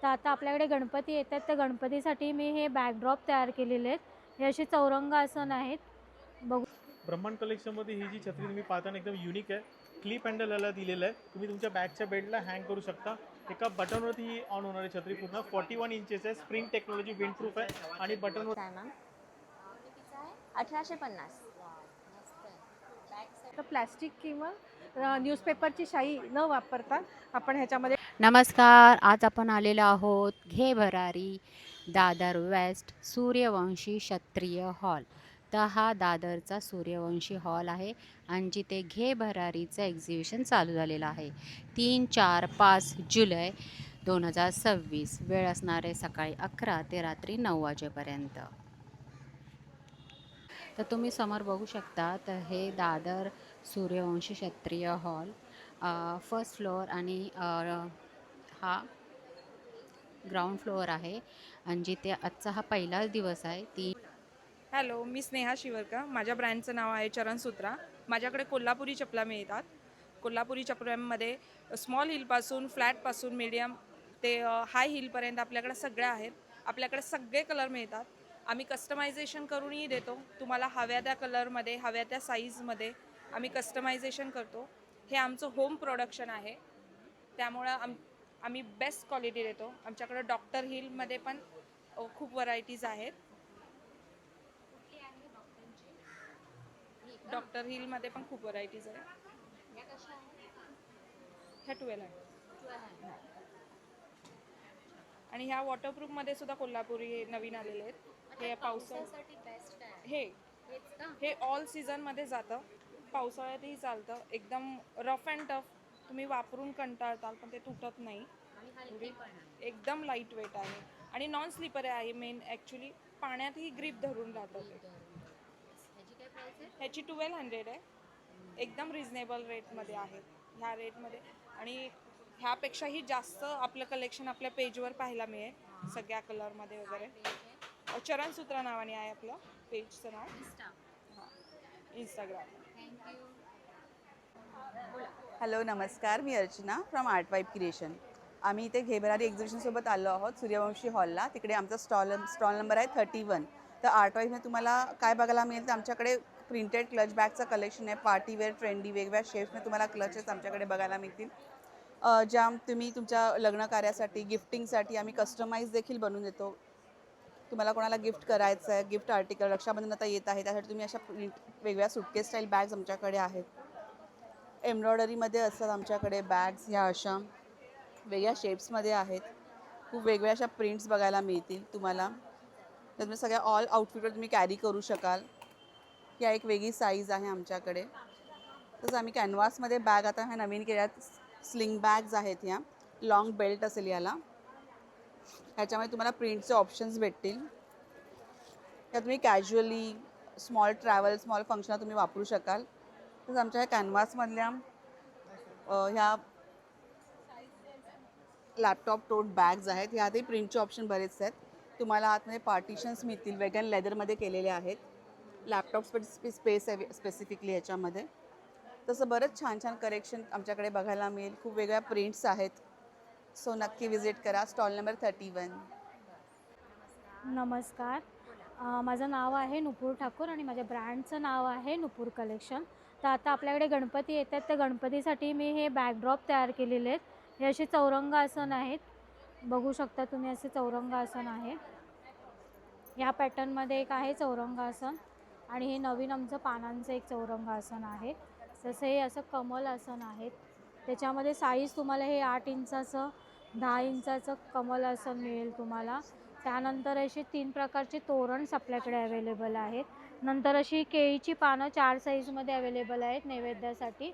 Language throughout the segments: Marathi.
तर आता आपल्याकडे गणपती येतात, तर गणपतीसाठी मी हे बॅकड्रॉप तयार केलेले आहेत. हे असे चौरंग आसन आहेत. बघू. ब्रह्मांड कलेक्शनमध्ये ही जी छत्री तुम्ही पाहताना एकदम युनिक आहे. क्लिप हँडल याला दिलेलं आहे. तुम्ही तुमच्या बॅगच्या बेल्टला हँग करू शकता. एका बटनवरती ही ऑन होणारी छत्री पूर्ण 41 इंचेस आहे. स्प्रिंग टेक्नॉलॉजी विंडप्रूफ आहे आणि बटनवर काय मॅम? 1850. तर प्लॅस्टिक किंवा न्यूजपेपरची शाई न वापरता आपण ह्याच्यामध्ये नमस्कार. आज आपण आलेलो आहोत घे भरारी दादर वेस्ट सूर्यवंशी क्षत्रिय हॉल. तर हा दादरचा सूर्यवंशी हॉल आहे आणि जिथे घे भरारीचं एक्झिबिशन चालू झालेलं आहे 3, 4, 5 जुलै 2026. वेळ असणार आहे सकाळी 11 ते रात्री 9 वाजेपर्यंत. तर तुम्ही समोर बघू शकता, तर हे दादर सूर्यवंशी क्षत्रिय हॉल फर्स्ट फ्लोअर आणि हा ग्राउंड फ्लोअर आहे आणि जिथे आजचा हा पहिलाच दिवस आहे. हॅलो, मी स्नेहा शिवरकर. माझ्या ब्रँडचं नाव आहे चरणसूत्रा. माझ्याकडे कोल्हापुरी चपला मिळतात. कोल्हापुरी चपलांमध्ये स्मॉल हिलपासून फ्लॅटपासून मीडियम ते हाय हिलपर्यंत आपल्याकडे सगळ्या आहेत. आपल्याकडे सगळे कलर मिळतात. आम्ही कस्टमायझेशन करूनही देतो. तुम्हाला हव्या त्या कलरमध्ये, हव्या त्या साईजमध्ये आम्ही कस्टमायझेशन करतो. हे आमचं होम प्रोडक्शन आहे. त्यामुळं आम्ही बेस्ट क्वालिटी देतो. आमच्याकडे डॉक्टर हिलमध्ये पण खूप व्हरायटीज आहेत. डॉक्टर हिलमध्ये पण खूप व्हरायटीज आहे. ह्या 12 आहे आणि ह्या वॉटरप्रूफमध्ये सुद्धा कोल्हापुरी नवीन आलेले आहेत. हे पावसाळ्यासाठी हे हे ऑल सीझनमध्ये जातं. पावसाळ्यातही चालतं. एकदम रफ अँड टफ. तुम्ही वापरून कंटाळताल पण ते तुटत नाही. एकदम लाईट वेट आहे आणि नॉन स्लिपर आहे. मेन ॲक्च्युली पाण्यातही ग्रीप धरून राहतं ते. ह्याची 1200 आहे. एकदम रिजनेबल रेटमध्ये आहे ह्या रेटमध्ये. आणि ह्यापेक्षाही जास्त आपलं कलेक्शन आपल्या पेजवर पाहायला मिळेल सगळ्या कलरमध्ये वगैरे. चरणसूत्रा नावाने आहे आपलं पेजचं नाव. हां, इंस्टाग्राम. हॅलो नमस्कार, मी Archana from art vibe creation. आम्ही इथे घे भरारी एक्झिबिशनसोबत आलो आहोत सूर्यवंशी हॉलला. तिकडे आमचा स्टॉल नंबर आहे 31. तर आर्ट वाईबमध्ये तुम्हाला काय बघायला मिळेल तर आमच्याकडे प्रिंटेड क्लच बॅगचं कलेक्शन आहे. पार्टीवेअर ट्रेंडी वेगवेगळ्या शेप्समध्ये तुम्हाला क्लचेस आमच्याकडे बघायला मिळतील. ज्या तुम्ही तुमच्या लग्न कार्यासाठी गिफ्टिंगसाठी आम्ही कस्टमाइज देखील बनवून देतो. तुम्हाला कोणाला गिफ्ट करायचं आहे, गिफ्ट आर्टिकल, रक्षाबंधन आता येत आहे त्यासाठी तुम्ही अशा वेगवेगळ्या सुटकेस स्टाईल बॅग्स आमच्याकडे आहेत. एम्ब्रॉयडरीमध्ये असतात आमच्याकडे बॅग्स. ह्या अशा वेगळ्या शेप्समध्ये आहेत. खूप वेगवेगळ्या अशा प्रिंट्स बघायला मिळतील तुम्हाला. तर तुम्ही सगळ्या ऑल आउटफिटवर तुम्ही कॅरी करू शकाल. ह्या एक वेगळी साईज आहे आमच्याकडे. तसं आम्ही कॅनव्हासमध्ये बॅग आता ह्या नवीन केल्यात. स्लिंग बॅग्स आहेत. ह्या लॉंग बेल्ट असेल याला. ह्याच्यामध्ये तुम्हाला प्रिंटचे ऑप्शन्स भेटतील. त्या तुम्ही कॅज्युअली स्मॉल ट्रॅव्हल स्मॉल फंक्शनला तुम्ही वापरू शकाल. तसं आमच्या ह्या कॅनव्हासमधल्या ह्या लॅपटॉप टोट बॅग्स आहेत. ह्यातही प्रिंटचे ऑप्शन बरेच आहेत. तुम्हाला आतमध्ये पार्टिशन्स मिळतील. वेगन लेदरमध्ये केलेले आहेत. लॅपटॉप स्पेस आहे स्पेसिफिकली ह्याच्यामध्ये. तसं बरंच छान छान कलेक्शन आमच्याकडे बघायला मिळेल. खूप वेगळ्या प्रिंट्स आहेत. सो नक्की विजिट करा. Stall number 31. नमस्कार. माझं नाव आहे नुपूर ठाकूर आणि माझ्या ब्रँडचं नाव आहे नुपूर कलेक्शन. तर आता आपल्याकडे गणपती येतात, तर गणपतीसाठी मी हे बॅकड्रॉप तयार केलेले आहेत. हे असे चौरंग आसन आहेत. बघू शकता तुम्ही, असे चौरंग आसन आहे. ह्या पॅटर्नमध्ये एक आहे चौरंग आसन आणि हे नवीन आमचं पानांचं एक चौरंग आसन आहे. तसं हे असं कमल आसन आहेत. त्याच्यामध्ये साईज तुम्हाला हे 8 इंचाचं 10 इंचाचं कमल आसन मिळेल तुम्हाला. त्यानंतर असे 3 प्रकारचे तोरणस आपल्याकडे अवेलेबल आहेत. नंतर अशी केळीची पानं 4 साईजमध्ये अवेलेबल आहेत नैवेद्यासाठी.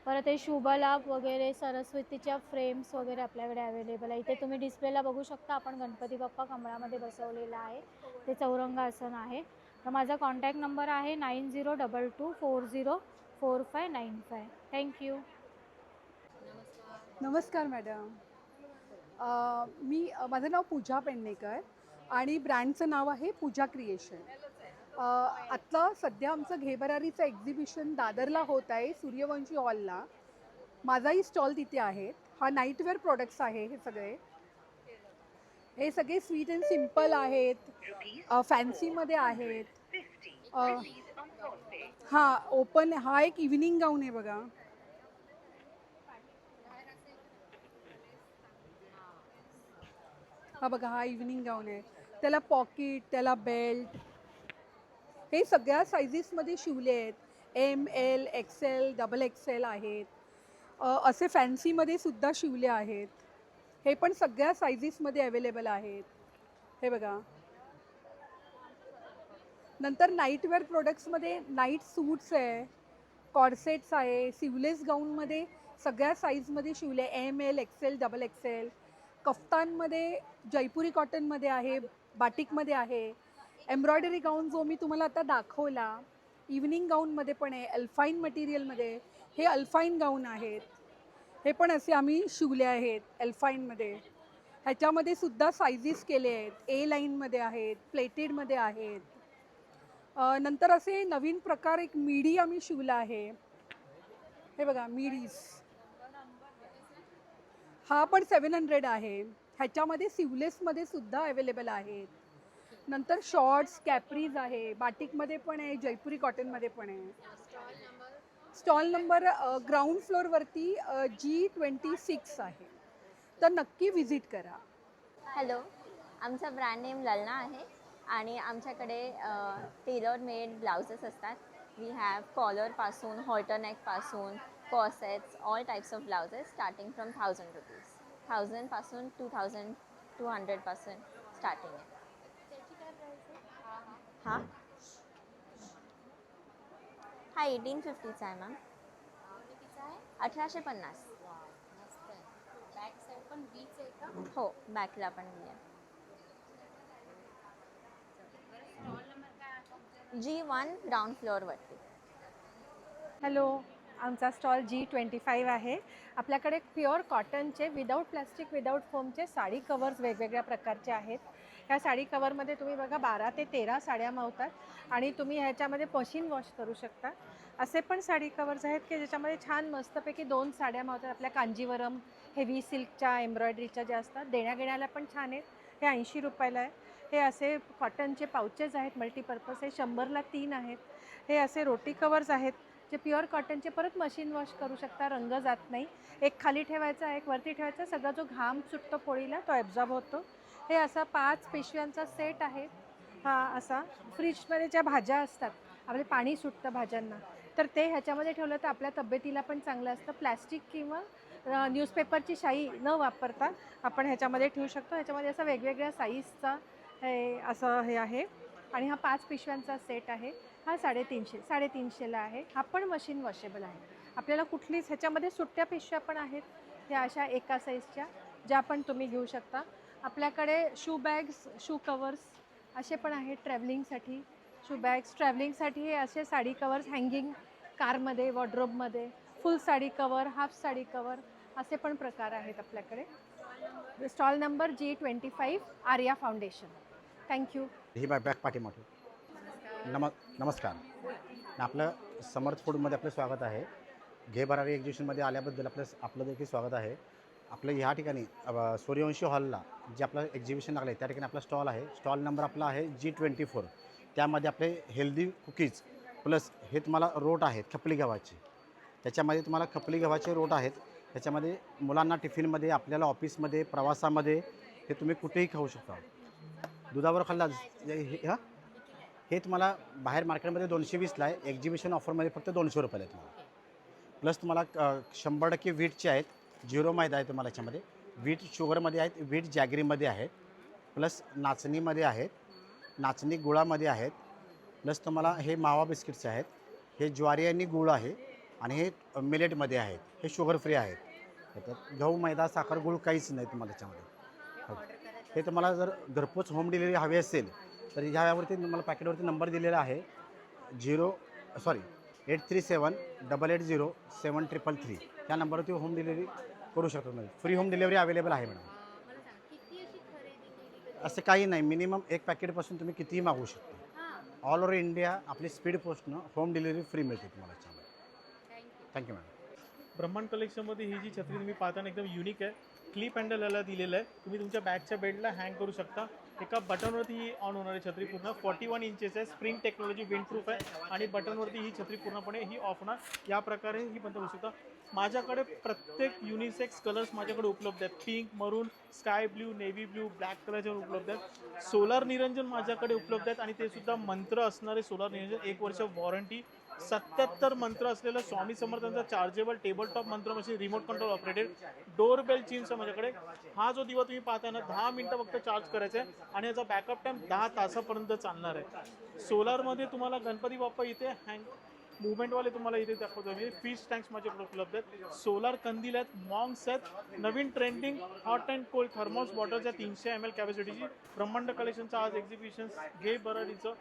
परत हे शुभलाभ वगैरे सरस्वतीच्या फ्रेम्स वगैरे आपल्याकडे अवेलेबल आहे. इथे तुम्ही डिस्प्लेला बघू शकता, आपण गणपती बाप्पा कमळामध्ये बसवलेला आहे. ते चौरंग आसन आहे. तर माझा कॉन्टॅक्ट नंबर आहे 9022404595. थँक्यू. नमस्कार मॅडम. माझं नाव पूजा पेडणेकर आणि ब्रँडचं नाव आहे पूजा क्रिएशन. आत्ता सध्या आमचं घे भरारीचं एक्झिबिशन दादरला होत आहे सूर्यवंशी हॉलला. माझाही स्टॉल तिथे आहे. हा नाईटवेअर प्रोडक्ट्स आहे हे सगळे. हे सगळे स्वीट अँड सिम्पल आहेत, फॅन्सीमध्ये आहेत. हां, ओपन हा एक इव्हिनिंग गाऊन आहे बघा. हा बघा, हा इव्हिनिंग गाऊन आहे. त्याला पॉकेट, त्याला बेल्ट, हे सगळ्या सायझेसमध्ये शिवले आहेत. ML, XL, XXL आहेत. असे फॅन्सीमध्ये सुद्धा शिवले आहेत. हे पण सगळ्या सायझेसमध्ये अवेलेबल आहेत. हे बघा. नंतर नाईटवेअर प्रोडक्ट्समध्ये नाईट सूट्स आहे, कॉर्सेट्स आहे, सिवलेस गाऊनमध्ये सगळ्या साईजमध्ये शिवले. ML, XL, XXL. कफ्तानमध्ये जयपुरी कॉटनमध्ये आहे, बाटिकमध्ये आहे. एम्ब्रॉयडरी गाऊन जो मी तुम्हाला आता दाखवला, इव्हनिंग गाऊनमध्ये पण आहे, अल्फाईन मटेरियलमध्ये. हे अल्फाईन गाऊन आहेत. हे पण असे आम्ही शिवले आहेत अल्फाईनमध्ये. ह्याच्यामध्ये सुद्धा सायझेस केले आहेत. A लाईनमध्ये आहेत, प्लेटेडमध्ये आहेत. नंतर असे नवीन प्रकार एक मिडी आम्ही शिवला आहे. हे बघा, मिडीज. हा पण 700 आहे. ह्याच्यामध्ये सिवलेसमध्ये सुद्धा अवेलेबल आहेत. नंतर शॉर्ट्स, कॅप्रीज आहे, बाटिकमध्ये पण आहे, जयपुरी कॉटनमध्ये पण आहे. स्टॉल नंबर ग्राउंड फ्लोअरवरती G26 आहे. तर नक्की व्हिजिट करा. हॅलो, आमचा ब्रँड नेम ललना आहे आणि आमच्याकडे टेलर मेड ब्लाउजेस असतात. वी हॅव कॉलरपासून हॉल्टरनेकपासून corsets, all types of blouses starting from 1000 rupees. 1000पासून 2200पासून स्टार्टिंग आहे. हां, हा 1850चा आहे मॅम. 1850. हो, बॅकला पण आहे. G1 ग्राउंड फ्लोअरवरती. हॅलो, आमचा स्टॉल G25 आहे. आपल्याकडे प्युअर कॉटनचे विदाऊट प्लॅस्टिक विदाऊट फोमचे साडी कवर्स वेगवेगळ्या प्रकारचे आहेत. ह्या साडी कवरमध्ये तुम्ही बघा 12 ते 13 साड्या मावतात आणि तुम्ही ह्याच्यामध्ये मशीन वॉश करू शकता. असे पण साडी कवर्स आहेत की ज्याच्यामध्ये छान मस्तपैकी 2 साड्या मावतात. आपल्या कांजीवरम हेवी सिल्कच्या एम्ब्रॉयडरीच्या ज्या असतात, देण्याघेण्याला पण छान आहेत. हे 80 रुपयाला आहे. हे असे कॉटनचे पाउचेस आहेत मल्टीपर्पज, हे 100ला 3 आहेत. हे असे रोटी कवर्स आहेत जे प्युअर कॉटनचे, परत मशीन वॉश करू शकता, रंग जात नाही. एक खाली ठेवायचा, एक वरती ठेवायचा, सगळा जो घाम सुटतो पोळीला तो ॲब्झॉर्ब होतो. हे असा 5 पिशव्यांचा सेट आहे. हा असा फ्रीजमध्ये ज्या भाज्या असतात, आपले पाणी सुटतं भाज्यांना, तर ते ह्याच्यामध्ये ठेवलं तर आपल्या तब्येतीला पण चांगलं असतं. प्लॅस्टिक किंवा न्यूजपेपरची शाई न वापरता आपण ह्याच्यामध्ये ठेवू शकतो. ह्याच्यामध्ये असं वेगवेगळ्या साईजचा हे असं हे आहे आणि हा 5 पिशव्यांचा सेट आहे. हा 350ला आहे. हा पण मशीन वॉशेबल आहे. आपल्याला कुठलीच ह्याच्यामध्ये सुट्ट्या पिशव्या पण आहेत, ह्या अशा एका साईजच्या, ज्या पण तुम्ही घेऊ शकता. आपल्याकडे शू बॅग्स, शू कवर्स असे पण आहेत ट्रॅव्हलिंगसाठी. शू बॅग्स ट्रॅव्हलिंगसाठी हे असे साडी कवर्स हँगिंग कारमध्ये, वॉर्डरोबमध्ये, full sari cover, half sari cover असे पण प्रकार आहेत आपल्याकडे. Stall number G25 Arya foundation. Thank you. ही बॅग पाठीमागे. नमस्कार. आपलं समर्थ फूडमध्ये आपलं स्वागत आहे. घे भरारी एक्झिबिशनमध्ये आल्याबद्दल आपलं देखील स्वागत आहे. आपलं ह्या ठिकाणी सूर्यवंशी हॉलला जे आपलं एक्झिबिशन लागलं आहे त्या ठिकाणी आपला स्टॉल आहे. स्टॉल नंबर आपला आहे G24. त्यामध्ये आपले हेल्दी कुकीज प्लस हे तुम्हाला रोट आहेत खपली गव्हाचे. त्याच्यामध्ये तुम्हाला खपली गव्हाचे रोट आहेत. त्याच्यामध्ये मुलांना टिफिनमध्ये, आपल्याला ऑफिसमध्ये, प्रवासामध्ये हे तुम्ही कुठेही खाऊ शकता. दुधावर खाल्ला हे तुम्हाला बाहेर मार्केटमध्ये 220ला आहे. एक्झिबिशन ऑफरमध्ये फक्त 200 रुपयाला आहे तुम्हाला. प्लस तुम्हाला 100% व्हीटचे आहेत. 0 मैदा आहे तुम्हाला याच्यामध्ये. व्हीट शुगरमध्ये आहेत, व्हीट जॅगरीमध्ये आहेत, प्लस नाचणीमध्ये आहेत, नाचणी गुळामध्ये आहेत, प्लस तुम्हाला हे मावा बिस्किट्स आहेत. हे ज्वारी आणि गुळ आहे आणि हे मिलेटमध्ये आहेत. हे शुगर फ्री आहेत. त्याच्यात गहू, मैदा, साखर, गुळ काहीच नाही तुम्हाला त्याच्यामध्ये. हे तुम्हाला जर घरपोच होम डिलिव्हरी हवी असेल तर ह्यावरती तुम्हाला पॅकेटवरती नंबर दिलेला आहे 837-880-733. त्या नंबरवरती होम डिलिव्हरी करू शकतो तुम्ही. फ्री होम डिलिव्हरी अवेलेबल आहे मॅडम. असं काही नाही, मिनिमम एक पॅकेटपासून तुम्ही कितीही मागवू शकता. ऑल ओव्हर इंडिया आपली स्पीड पोस्टनं होम डिलिव्हरी फ्री मिळते तुम्हाला याच्यामध्ये. Thank you madam. ब्रह्मांड कलेक्शनमध्ये ही जी छत्री तुम्ही पाहताना एकदम युनिक आहे. क्लिप हँडल याला दिलेलं आहे. तुम्ही तुमच्या बॅगच्या बेल्टला हँग करू शकता. एका बटनवरती ही ऑन होणारी छत्री पूर्ण 41 इंचेस आहे. स्प्रिंग टेक्नॉलॉजी विंडप्रूफ आहे आणि बटनवरती ही छत्री पूर्णपणे ही ऑफ होणार. या प्रकारे ही बंद होऊ शकता. माझ्याकडे प्रत्येक युनिसेक्स कलर्स माझ्याकडे उपलब्ध आहेत. पिंक, मरून, sky blue, navy blue, black कलरचे उपलब्ध आहेत. सोलार निरंजन माझ्याकडे उपलब्ध आहेत आणि ते सुद्धा मंत्र असणारे सोलार निरंजन. 1 वर्ष वॉरंटी. 77 मंत्र असलेलं स्वामी समर्थांचा चार्जेबल टेबलटॉप मंत्र machine, remote control operated. Doorbell chimes माझ्याकडे. हा जो दिवा तुम्ही पाहताय ना, 10 मिनटं फक्त चार्ज करायचा आहे आणि याचा बॅकअप टाईम 10 तासापर्यंत चालणार आहे. सोलारमध्ये तुम्हाला गणपती बाप्पा इथे हँग मुवमेंटवाले तुम्हाला इथे दाखवतो मी. फिश टँक्स माझ्याकडे उपलब्ध आहेत. सोलार कंदील आहेत, मॉन्क्स आहेत. नवीन trending hot and cold thermos बॉटलच्या 300 ml कॅपॅसिटीची ब्रह्मांड कलेक्शनचं आज एक्झिबिशन घे बराडीचं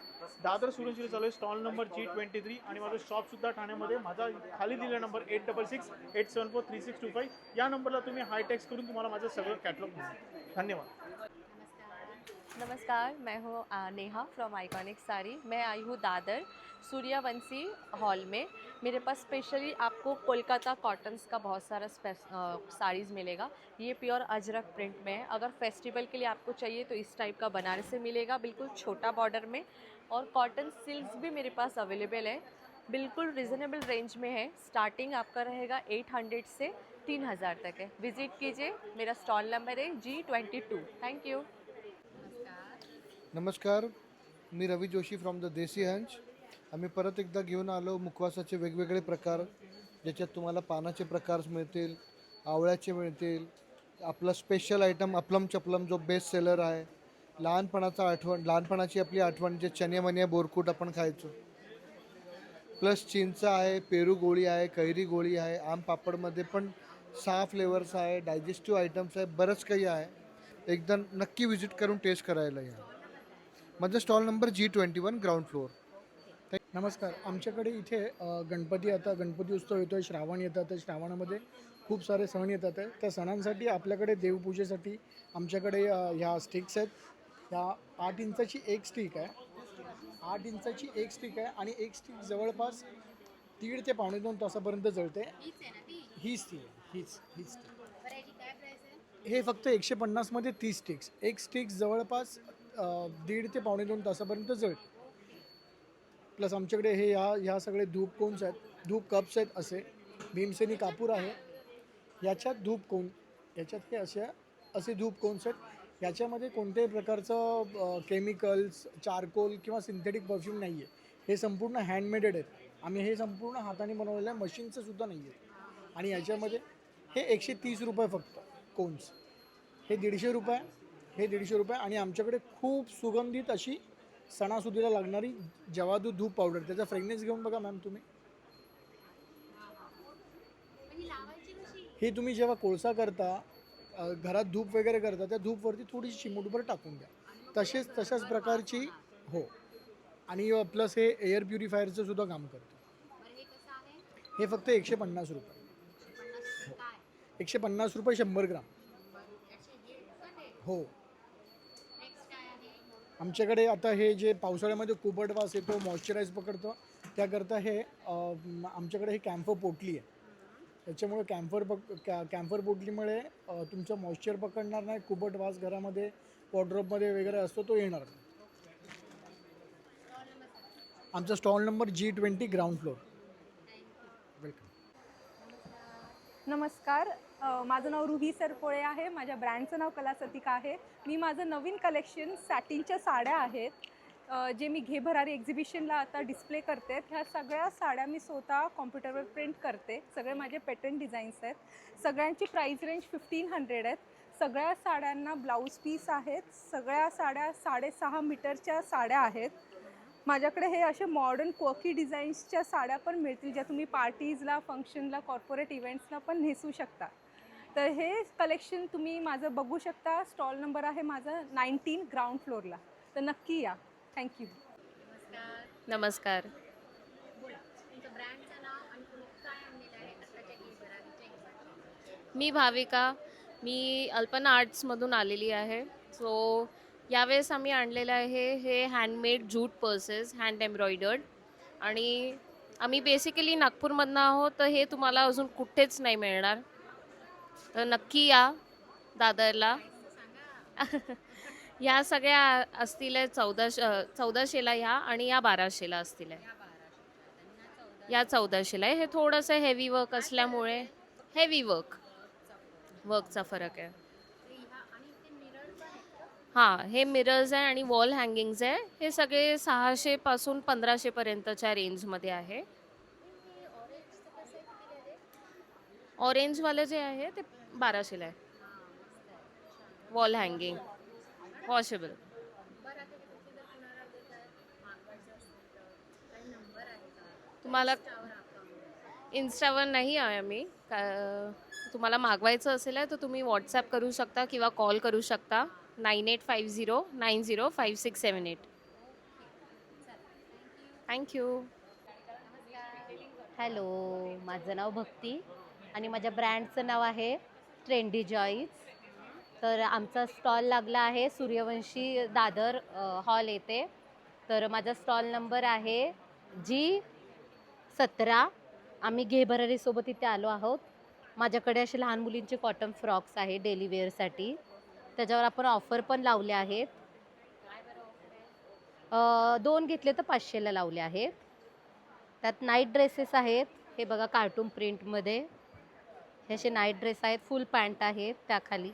दादर सुरंशिरी चालू आहे. स्टॉल नंबर G23 आणि माझं शॉपसुद्धा ठाण्यामध्ये. माझा खाली दिलेला नंबर 8668743625. या नंबरला तुम्ही हाय टेक्स्ट करून तुम्हाला माझं सगळं कॅटलॉग मिळेल. धन्यवाद. नमस्कार, मैं हूँ नेहा फ्रॉम आइकॉनिक साड़ी. मैं आई हूँ दादर सूर्यवंशी हॉल में. मेरे पास स्पेशली आपको कोलकाता कॉटन्स का बहुत सारा साड़ीज़ मिलेगा. ये प्योर अजरक प्रिंट में है. अगर फेस्टिवल के लिए आपको चाहिए तो इस टाइप का बनारस से मिलेगा, बिल्कुल छोटा बॉर्डर में. और कॉटन सिल्क्स भी मेरे पास अवेलेबल है, बिल्कुल रिजनेबल रेंज में है. स्टार्टिंग आपका रहेगा 800 से 3000 तक है. विजिट कीजिए. मेरा स्टॉल नंबर है G22. Thank you. नमस्कार, मी Ravi Joshi from the Desi hunch. आम्ही परत एकदा घेऊन आलो मुखवासाचे वेगवेगळे प्रकार, ज्याच्यात तुम्हाला पानाचे प्रकार मिळतील, आवळ्याचे मिळतील. आपला स्पेशल आयटम अपलम चपलम जो बेस्ट सेलर आहे. लहानपणाची आपली आठवण जे चण्यामण्या बोरकूट आपण खायचो. प्लस चिंच आहे, पेरू गोळी आहे, कैरी गोळी आहे. आम पापडमध्ये पण 6 फ्लेवर्स आहे, डायजेस्टिव्ह आयटम्स आहे, बरंच काही आहे. एकदा नक्की विजिट करून टेस्ट करायला या. माझा stall number G21 ground floor. नमस्कार. आमच्याकडे इथे गणपती उत्सव येतो आहे, श्रावण येतात. तर श्रावणामध्ये खूप सारे सण येतात आहे. त्या सणांसाठी आपल्याकडे देवपूजेसाठी आमच्याकडे ह्या स्टिक्स आहेत. ह्या 8 इंचाची एक स्टिक आहे. 8 इंचाची एक स्टिक आहे आणि एक स्टिक जवळपास 1.5 ते 2.5 तासापर्यंत जळते. हीच स्टिक. हे फक्त 150मध्ये 30 स्टिक्स. एक स्टिक जवळपास 1.5 ते 2.5 तासापर्यंत जळते. प्लस आमच्याकडे हे ह्या सगळे धूप कोन्स आहेत, धूप कप्स आहेत. असे भीमसेनी कापूर आहे. याच्यात धूप कोन, याच्यात हे असे धूप कोन्स आहेत. याच्यामध्ये कोणत्याही प्रकारचं केमिकल्स, चारकोल किंवा सिंथेटिक परफ्यूम नाही आहे. हे संपूर्ण हँडमेडेड आहेत. आम्ही हे संपूर्ण हाताने बनवलेलं आहे, मशीनचं सुद्धा नाही आहे. आणि याच्यामध्ये हे 130 रुपये फक्त कोन्स. हे 150 रुपये. हे 150 रुपये. आणि आमच्याकडे खूप सुगंधित अशी सणासुदीला लागणारी जवादू धूप पावडर. त्याचा फ्रेग्रन्स घेऊन बघा मॅम तुम्ही. हे तुम्ही जेव्हा कोळसा करता, घरात धूप वगैरे करता, त्या धूपवरती थोडीशी चिमूटभर टाकून द्या. तशाच प्रकारची हो. आणि प्लस हे एअर प्युरिफायरचं सुद्धा काम करतं. हे फक्त 150 रुपये. 150 रुपये 100 ग्राम. हो. आमच्याकडे आता हे जे पावसाळ्यामध्ये कुबट वास येतो, मॉइश्चराईज पकडतं, त्याकरता हे आमच्याकडे हे कॅम्फर पोटली आहे. त्याच्यामुळे कॅम्फर पोटलीमुळे तुमचं मॉइश्चर पकडणार नाही, कुबट वास घरामध्ये वॉर्डरोबमध्ये वगैरे असतो तो येणार नाही. आमचा stall number G20 ground floor. Welcome. नमस्कार. माझं नाव रुही सरपोळे आहे. माझ्या ब्रँडचं नाव कलासतिका आहे. मी माझं नवीन कलेक्शन सॅटिनच्या साड्या आहेत, जे मी घे भरारी एक्झिबिशनला आता डिस्प्ले करते. ह्या सगळ्या साड्या मी स्वतः कॉम्प्युटरवर प्रिंट करते. सगळे माझे पॅटर्न डिझाईन्स आहेत. सगळ्यांची प्राईस रेंज 1500 आहेत. सगळ्या साड्यांना ब्लाऊज पीस आहेत. सगळ्या साड्या 6.5 मीटरच्या साड्या आहेत. माझ्याकडे हे असे मॉडर्न क्वर्की डिझाईन्सच्या साड्या पण मिळतील, ज्या तुम्ही पार्टीजला, फंक्शनला, कॉर्पोरेट इव्हेंट्सला पण नेसू शकता. तर हे कलेक्शन तुम्ही माझं बघू शकता. स्टॉल नंबर आहे माझा 19 ग्राउंड फ्लोअरला. तर नक्की या. थँक्यू. नमस्कार. मी भाविका. मी अल्पना आर्ट्समधून आलेली आहे. सो यावेळेस आम्ही आणलेलं आहे हे handmade jute purses, hand embroidered. आणि आम्ही बेसिकली नागपूरमधनं आहोत, तर हे तुम्हाला अजून कुठेच नाही मिळणार. तर नक्की या दादरला. ह्या सगळ्या असतील 1400ला ह्या, आणि या 1200ला असतील. या 1400ला आहे. हे थोडंसं हेवी वर्क असल्यामुळे हेवी वर्कचा फरक आहे. हां, हे मिरर्स आहे आणि वॉल हँगिंग्स आहे. हे सगळे 600 पासून 1500 पर्यंतच्या रेंजमध्ये आहे. ऑरेंजवाले जे आहे ते 1200ला आहे. Wall hanging washable. तुम्हाला इन्स्टावर नाही आहे मी. तुम्हाला मागवायचं असेल तर तुम्ही व्हॉट्सॲप करू शकता किंवा कॉल करू शकता 9850905678. थँक्यू. हॅलो, माझं नाव भक्ती आणि माझ्या ब्रँडचं नाव आहे ट्रेंडी जॉईज. तर आमचा स्टॉल लागला आहे सूर्यवंशी दादर हॉल येथे. तर माझा स्टॉल नंबर आहे G17. आम्ही घे भरारीसोबत इथे आलो आहोत. माझ्याकडे असे लहान मुलींचे कॉटन फ्रॉक्स आहे डेली वेअरसाठी. त्याच्यावर आपण ऑफर पण लावले आहेत. 2 घेतले तर 500ला लावले आहेत. त्यात नाईट ड्रेसेस आहेत. हे बघा कार्टून प्रिंटमध्ये हे असे नाईट ड्रेस आहेत. फुल पॅन्ट आहेत त्याखाली.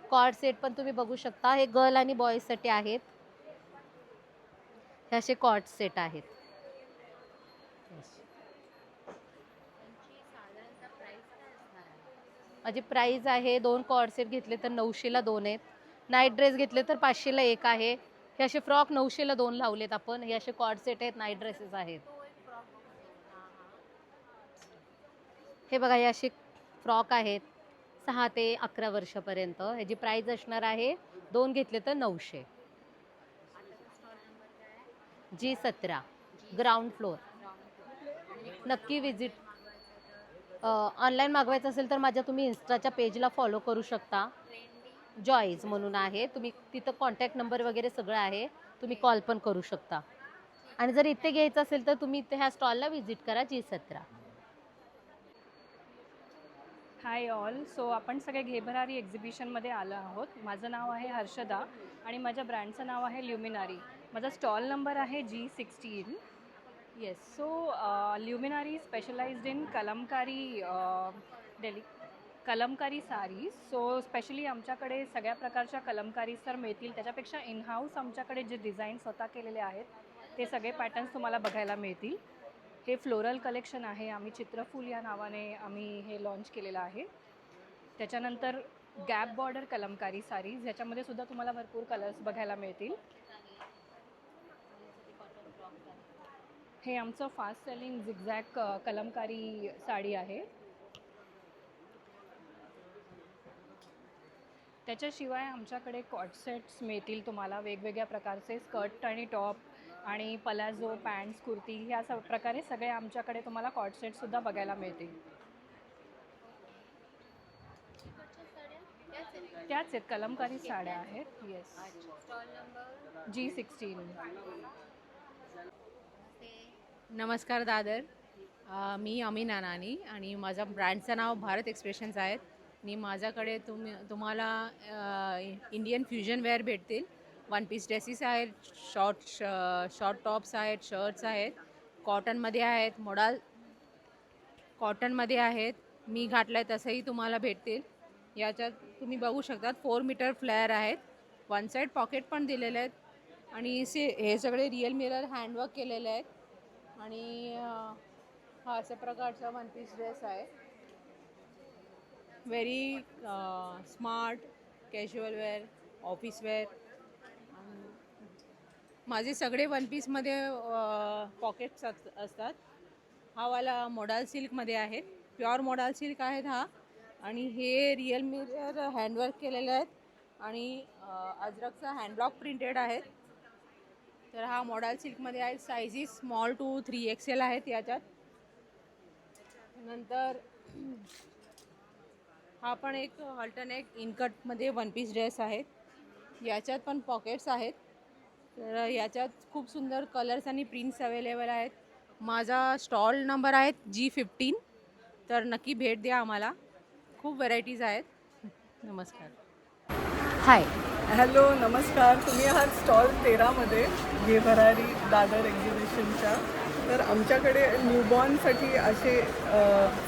कॉर्ड सेट पण तुम्ही बघू शकता. हे गर्ल आणि बॉयजसाठी आहेत. हे असे कॉर्ड सेट आहेत. माझी प्राईस आहे 2 कॉर्ड सेट घेतले तर 900ला 2 आहेत. नाईट ड्रेस घेतले तर 500ला 1 आहे. हे असे फ्रॉक 900ला 2 लावलेत आपण. हे असे कॉर्ड सेट आहेत. नाईट ड्रेसेस आहेत. हे बघा, हे असे फ्रॉक आहेत 6 ते 11 वर्षापर्यंत. ह्याची प्राईस असणार आहे 2 घेतले तर 900. G17 ground floor. नक्की विजिट. ऑनलाईन मागवायचं असेल तर माझ्या तुम्ही इन्स्टाच्या पेजला फॉलो करू शकता. जॉईज म्हणून आहे. तुम्ही तिथं कॉन्टॅक्ट नंबर वगैरे सगळं आहे. तुम्ही कॉल पण करू शकता. आणि जर इथे घ्यायचं असेल तर तुम्ही इथे ह्या स्टॉलला व्हिजिट करा G17. Hi all. सो आपण सगळे घेभरारी एक्झिबिशनमध्ये आलो आहोत. माझं नाव आहे हर्षदा आणि माझ्या ब्रँडचं नाव आहे ल्युमिनारी. माझा स्टॉल नंबर आहे G16. Yes. So luminary specialized in Kalamkari Kalamkari saris. So specially आमच्याकडे सगळ्या प्रकारच्या कलमकारीज तर मिळतील. त्याच्यापेक्षा इन हाऊस आमच्याकडे जे डिझाईन स्वतः केलेले आहेत ते सगळे पॅटर्न्स तुम्हाला बघायला मिळतील. हे फ्लोरल कलेक्शन आहे. आम्ही चित्रफूल या नावाने आम्ही हे लॉन्च केलेलं आहे. त्याच्यानंतर गॅप बॉर्डर कलमकारी साडीज, ह्याच्यामध्ये सुद्धा तुम्हाला भरपूर कलर्स बघायला मिळतील. हे आमचं fast selling zigzag Kalamkari sari आहे. त्याच्याशिवाय आमच्याकडे कॉट सेट्स मिळतील तुम्हाला वेगवेगळ्या प्रकारचे. स्कर्ट आणि टॉप आणि पलाझो पॅन्ट्स कुर्ती ह्या प्रकारे सगळे आमच्याकडे तुम्हाला कॉट सेटसुद्धा बघायला मिळतील. त्याच आहेत कलमकारी साड्या आहेत. येस. G16. नमस्कार दादर. मी अमी नानानी आणि माझ्या ब्रँडचं नाव भारत एक्सप्रेशन्स आहेत. आणि माझ्याकडे तुम्हाला इंडियन फ्युजन वेअर भेटतील. 1 पीस ड्रेसेस आहेत, शॉर्ट टॉप्स आहेत, शर्ट्स आहेत, कॉटनमध्ये आहेत, मोडाल कॉटनमध्ये आहेत. मी घातलं आहे तसंही तुम्हाला भेटतील. याच्यात तुम्ही बघू शकता 4 मीटर फ्लेअर आहेत. 1 साईड पॉकेट पण दिलेले आहेत. आणि हे सगळे रिअल मिरर हँडवर्क केलेले आहेत. आणि हा अशा प्रकारचा 1 पीस ड्रेस आहे. Very smart casual wear, office wear. माझे सगळे 1 पीसमध्ये पॉकेट्स असतात. हा वाला मोडाल सिल्कमध्ये आहे. प्युअर मोडाल सिल्क आहेत हा. आणि हे रिअल मिरर हँडवर्क केलेले आहेत. आणि अजरकचा हँडब्लॉक प्रिंटेड आहेत. तर हा मोडाल सिल्कमध्ये आहे. सायझेस स्मॉल टू 3XL आहेत याच्यात. नंतर हा पण एक अल्टरनेट इनकटमध्ये 1 पीस ड्रेस आहे. याच्यात पण पॉकेट्स आहेत. तर याच्यात खूप सुंदर कलर्स आणि प्रिंट्स अवेलेबल आहेत. माझा स्टॉल नंबर आहे G15. तर नक्की भेट द्या आम्हाला. खूप व्हरायटीज आहेत. नमस्कार. हाय. हॅलो नमस्कार. तुम्ही आहात स्टॉल 13मध्ये घे भरारी दादर एक्झिबिशनच्या. तर आमच्याकडे न्यूबॉर्नसाठी असे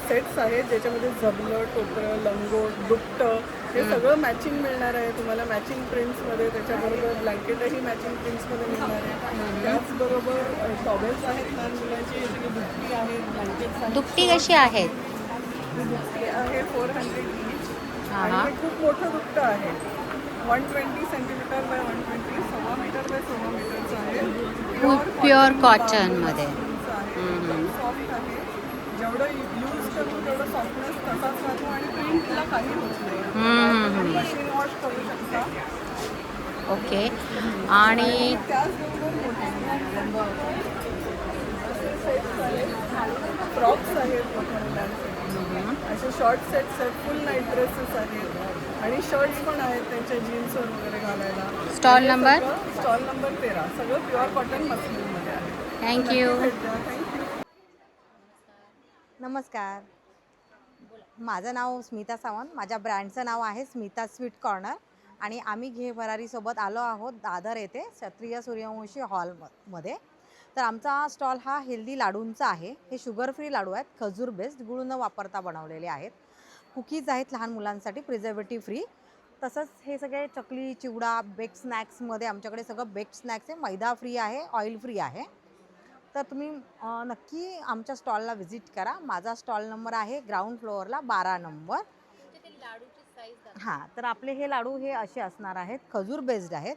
सेट्स आहेत ज्याच्यामध्ये झबलं, टोपरं, लंगोट, दुपटं हे सगळं मॅचिंग मिळणार आहे तुम्हाला मॅचिंग प्रिंट्समध्ये. त्याच्याबरोबर ब्लँकेटही मॅचिंग प्रिंट्समध्ये मिळणार आहे. त्याचबरोबर टॉवेल्स आहेत लहान मुलांची, याची दुपटी आहे, ब्लँकेट्स आहेत. दुपटी कशी आहेत? दुपटी आहे 400 ईच हां. आणि हे खूप मोठं दुपटं आहे. 120 सेंटीमीटर बाय 120, 6 मीटर बाय 6 मीटरचं आहे. प्युअर कॉटनमध्ये. सॉफ्ट आहे. जेवढं यूज करू तेवढं सॉफ्टनेस तसाच राहतो आणि प्रिंटला काही होत नाही. मशीन वॉश करू शकता. ओके. आणि फ्रॉक्स आहेत मुलांचे, असे शॉर्ट सेट्स आहेत, फुल नाईट ड्रेसेस आहेत आणि शर्ट्स पण आहेत त्यांच्या जीन्सवर वगैरे घालायला. Stall number? Stall number 13. सगळं प्युअर कॉटन मस्लिनमध्ये आहे. थँक्यू. नमस्कार. माझं नाव स्मिता सावंत. माझ्या ब्रँडचं नाव आहे स्मिता स्वीट कॉर्नर आणि आम्ही घे भरारीसोबत आलो आहोत दादर येथे क्षत्रिय सूर्यवंशी हॉलमध्ये. तर आमचा स्टॉल हा हेल्दी लाडूंचा आहे. हे शुगर फ्री लाडू आहेत, खजूर बेस्ड, गुळ न वापरता बनवलेले आहेत. कुकीज आहेत लहान मुलांसाठी, प्रिझर्वेटिव्ह फ्री. तसंच हे सगळे चकली, चिवडा, बेक स्नॅक्समध्ये आमच्याकडे सगळं बेक्ड स्नॅक्स आहे. मैदा फ्री आहे, ऑइल फ्री आहे. तर तुम्ही नक्की आमच्या स्टॉलला व्हिजिट करा. माझा स्टॉल नंबर आहे ग्राउंड फ्लोअरला 12 नंबर. हां, तर आपले हे लाडू हे असे असणार आहेत, खजूर बेस्ड आहेत.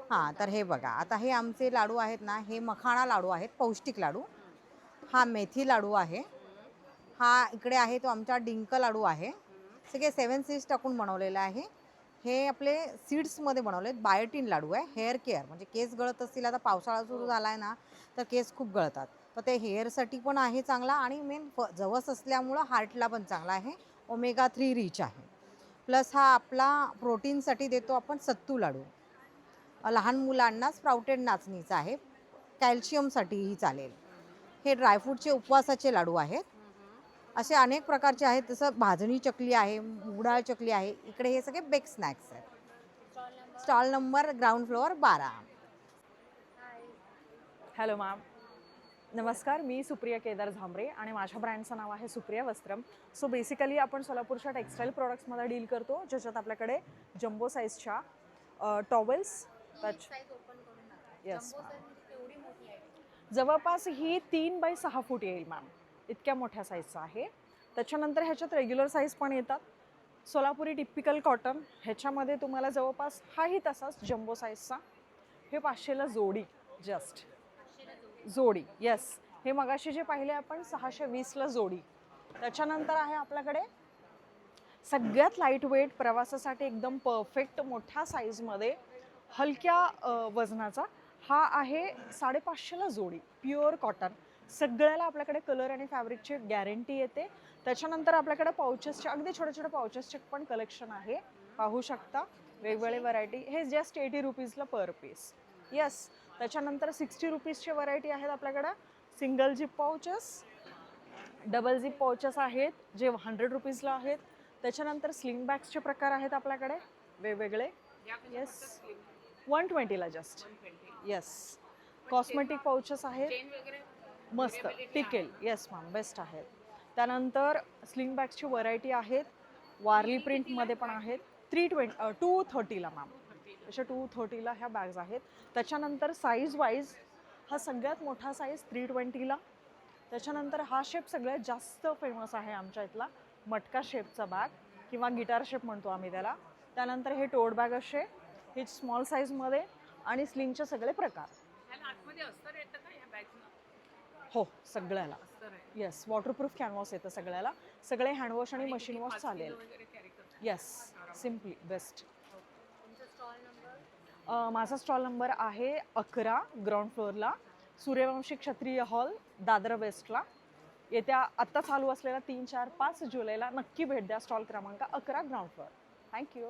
हां, तर हे बघा, आता हे आमचे लाडू आहेत ना, हे मखाणा लाडू आहेत, पौष्टिक लाडू. हा मेथी लाडू आहे. हा इकडे आहे तो आमचा डिंक लाडू आहे. सगळे 7 सीड्स टाकून बनवलेलं आहे. हे आपले सीड्समध्ये बनवलेत. बायोटिन लाडू आहे. हेअर केअर म्हणजे केस गळत असतील, आता पावसाळा सुरू झाला आहे ना, तर केस खूप गळतात, तर ते हेअरसाठी पण आहे चांगला आणि मेन जवस असल्यामुळं हार्टला पण चांगला आहे. ओमेगा 3 रिच आहे. प्लस हा आपला प्रोटीनसाठी देतो आपण सत्तू लाडू. लहान मुलांना स्प्राउटेड नाचणीचा आहे, कॅल्शियमसाठीही चालेल. हे ड्रायफ्रूटचे उपवासाचे लाडू आहेत. असे अनेक प्रकारचे आहेत. जसं भाजणी चकली आहे, मुगडाळ चकली आहे. इकडे हे सगळे बेक स्नॅक्स आहेत. Stall number ground floor 12. Hello ma'am. नमस्कार. मी सुप्रिया केदार झांबरे आणि माझ्या ब्रँडचं नाव आहे सुप्रिया वस्त्रम. सो बेसिकली आपण सोलापूरच्या टेक्स्टाईल प्रोडक्ट्समध्ये डील करतो, ज्याच्यात आपल्याकडे जम्बो साईजच्या टॉवेल्स. Yes ma'am. जवळपास ही 3 बाय 6 फूट येईल मॅम, इतक्या मोठ्या साईजचा आहे. त्याच्यानंतर ह्याच्यात रेग्युलर साईज पण येतात. सोलापुरी टिपिकल कॉटन ह्याच्यामध्ये तुम्हाला जवळपास हाही तसाच जम्बो साईजचा. हे 500ला जोडी, जस्ट जोडी. येस, हे मगाशी जे पाहिले आपण 620ला जोडी. त्याच्यानंतर आहे आपल्याकडे सगळ्यात लाईट वेट, प्रवासासाठी एकदम परफेक्ट मोठ्या साईजमध्ये हलक्या वजनाचा. हा आहे 550ला जोडी, प्युअर कॉटन. सगळ्याला आपल्याकडे कलर आणि फॅब्रिकची गॅरंटी येते. त्याच्यानंतर आपल्याकडे पाउचेसचे, अगदी छोटे छोटे पाउचेसचे पण कलेक्शन आहे, पाहू शकता. वेगवेगळे व्हरायटी. हे जस्ट 80 रुपीजला पर पीस. येस. त्याच्यानंतर 60 रुपीजचे व्हरायटी आहेत आपल्याकडं. Single jeep pouches, double jeep pouches आहेत जे 100 रुपीजला आहेत. त्याच्यानंतर स्लिंग बॅग्सचे प्रकार आहेत आपल्याकडे वेगवेगळे. येस, 120ला जस्ट. येस. कॉस्मेटिक पाउचेस आहेत, मस्त टिकेल. येस मॅम, बेस्ट आहेत. त्यानंतर स्लिंग बॅग्सची व्हरायटी आहेत, वारली प्रिंटमध्ये पण आहेत. 230ला मॅम, अशा 230ला ह्या बॅग्स आहेत. त्याच्यानंतर साईज वाईज हा सगळ्यात मोठा साईज 320ला. त्याच्यानंतर हा शेप सगळ्यात जास्त फेमस आहे आमच्या इथला, मटका शेपचा बॅग किंवा गिटार शेप म्हणतो आम्ही त्याला. त्यानंतर हे टोट बॅग असे, हे स्मॉल साईजमध्ये आणि स्लिंगचे सगळे प्रकार. हो, सगळ्याला. येस, वॉटरप्रूफ कॅनव्हास येतं सगळ्याला. सगळे हँडवॉश आणि मशीन वॉश चालेल. Yes, simply best. माझा स्टॉल नंबर आहे 11 ग्राउंड फ्लोअरला, सूर्यवंशी क्षत्रिय हॉल, दादर वेस्टला. येत्या आत्ता चालू असलेल्या 3, 4, 5 जुलैला नक्की भेट द्या. स्टॉल क्रमांक 11 ग्राउंड फ्लोअर. थँक्यू.